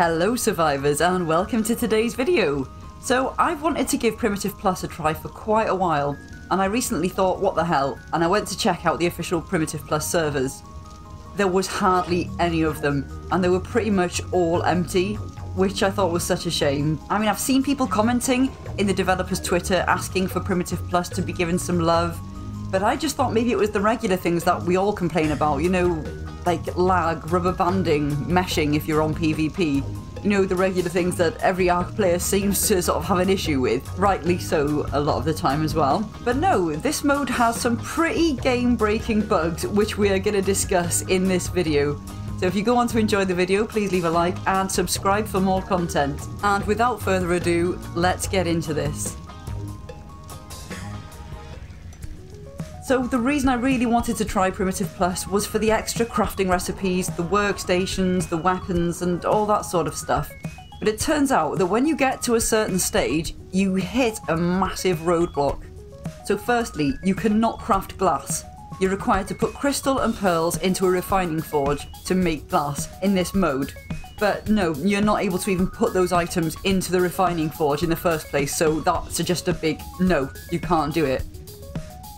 Hello survivors and welcome to today's video. So I've wanted to give PrimitivePlus a try for quite a while and I recently thought what the hell, and I went to check out the official PrimitivePlus servers. There was hardly any of them and they were pretty much all empty, which I thought was such a shame. I mean, I've seen people commenting in the developers' Twitter asking for PrimitivePlus to be given some love, but I just thought maybe it was the regular things that we all complain about, you know, like lag, rubber banding, meshing if you're on PvP. You know, the regular things that every Ark player seems to sort of have an issue with, rightly so a lot of the time as well. But no, this mode has some pretty game-breaking bugs which we are going to discuss in this video. So if you go on to enjoy the video, please leave a like and subscribe for more content. And without further ado, let's get into this. So the reason I really wanted to try PrimitivePlus was for the extra crafting recipes, the workstations, the weapons and all that sort of stuff. But it turns out that when you get to a certain stage, you hit a massive roadblock. So firstly, you cannot craft glass. You're required to put crystal and pearls into a refining forge to make glass in this mode. But no, you're not able to even put those items into the refining forge in the first place, so that's just a big no, you can't do it.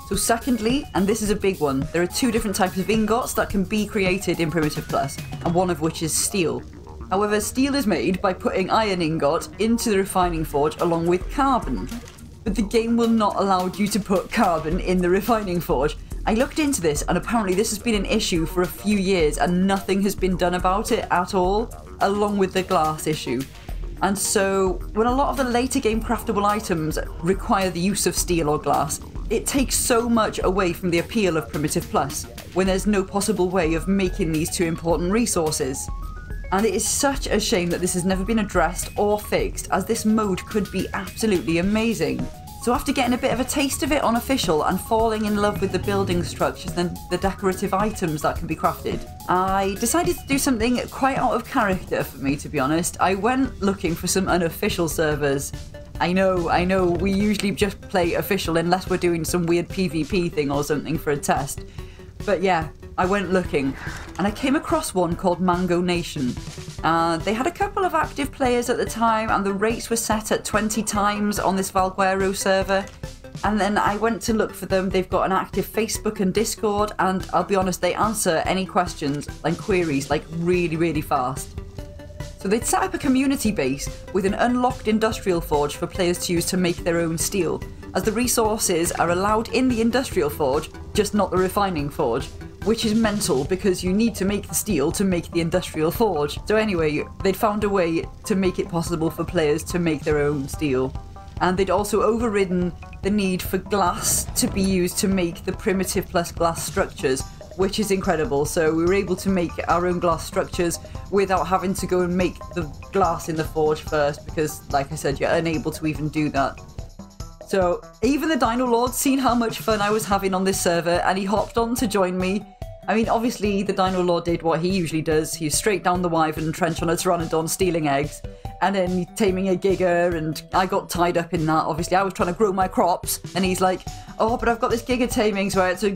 So secondly, and this is a big one, there are two different types of ingots that can be created in PrimitivePlus, and one of which is steel. However, steel is made by putting iron ingot into the refining forge along with carbon. But the game will not allow you to put carbon in the refining forge. I looked into this and apparently this has been an issue for a few years and nothing has been done about it at all, along with the glass issue. And so, when a lot of the later game craftable items require the use of steel or glass, it takes so much away from the appeal of PrimitivePlus, when there's no possible way of making these two important resources. And it is such a shame that this has never been addressed or fixed, as this mode could be absolutely amazing. So after getting a bit of a taste of it on official and falling in love with the building structures and the decorative items that can be crafted, I decided to do something quite out of character for me, to be honest. I went looking for some unofficial servers. I know, we usually just play official unless we're doing some weird PvP thing or something for a test. But yeah, I went looking and I came across one called Mango Nation. They had a couple of active players at the time and the rates were set at 20 times on this Wildcard server. And then I went to look for them. They've got an active Facebook and Discord, and I'll be honest, they answer any questions and queries like really fast. So they'd set up a community base with an unlocked industrial forge for players to use to make their own steel, as the resources are allowed in the industrial forge, just not the refining forge, which is mental because you need to make the steel to make the industrial forge. So anyway, they'd found a way to make it possible for players to make their own steel. And they'd also overridden the need for glass to be used to make the PrimitivePlus glass structures, which is incredible. So we were able to make our own glass structures without having to go and make the glass in the forge first, because like I said, you're unable to even do that. So even the Dino Lord seen how much fun I was having on this server and he hopped on to join me. I mean, obviously the Dino Lord did what he usually does. He's straight down the Wyvern trench on a Pteranodon stealing eggs and then taming a Giga, and I got tied up in that. Obviously I was trying to grow my crops and he's like, oh, but I've got this Giga taming, so I had to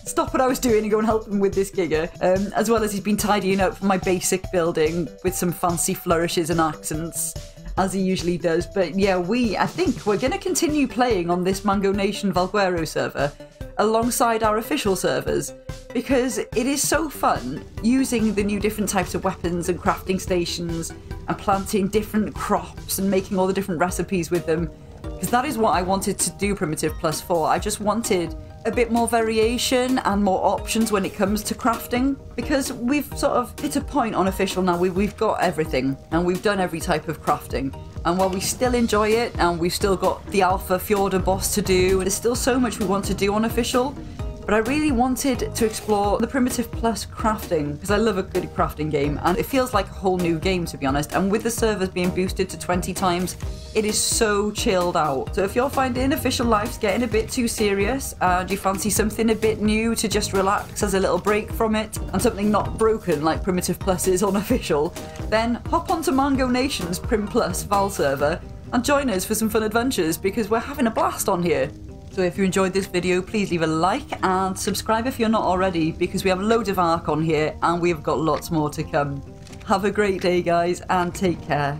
stop what I was doing and go and help him with this Giga. As well as he's been tidying up my basic building with some fancy flourishes and accents, as he usually does. But yeah, I think we're going to continue playing on this Mango Nation Valguero server alongside our official servers, because it is so fun using the new different types of weapons and crafting stations and planting different crops and making all the different recipes with them, because that is what I wanted to do PrimitivePlus for. I just wanted a bit more variation and more options when it comes to crafting, because we've sort of hit a point on official now. We've got everything and we've done every type of crafting, and while we still enjoy it and we've still got the Alpha Fjorda boss to do, there's still so much we want to do on official. But I really wanted to explore the PrimitivePlus crafting, because I love a good crafting game and it feels like a whole new game, to be honest. And with the servers being boosted to 20 times, it is so chilled out. So if you're finding official life's getting a bit too serious and you fancy something a bit new to just relax as a little break from it, and something not broken like PrimitivePlus is on official, then hop onto Mango Nation's PrimPlus Val server and join us for some fun adventures, because we're having a blast on here. So if you enjoyed this video, please leave a like and subscribe if you're not already, because we have loads of Ark on here and we've got lots more to come. Have a great day, guys, and take care.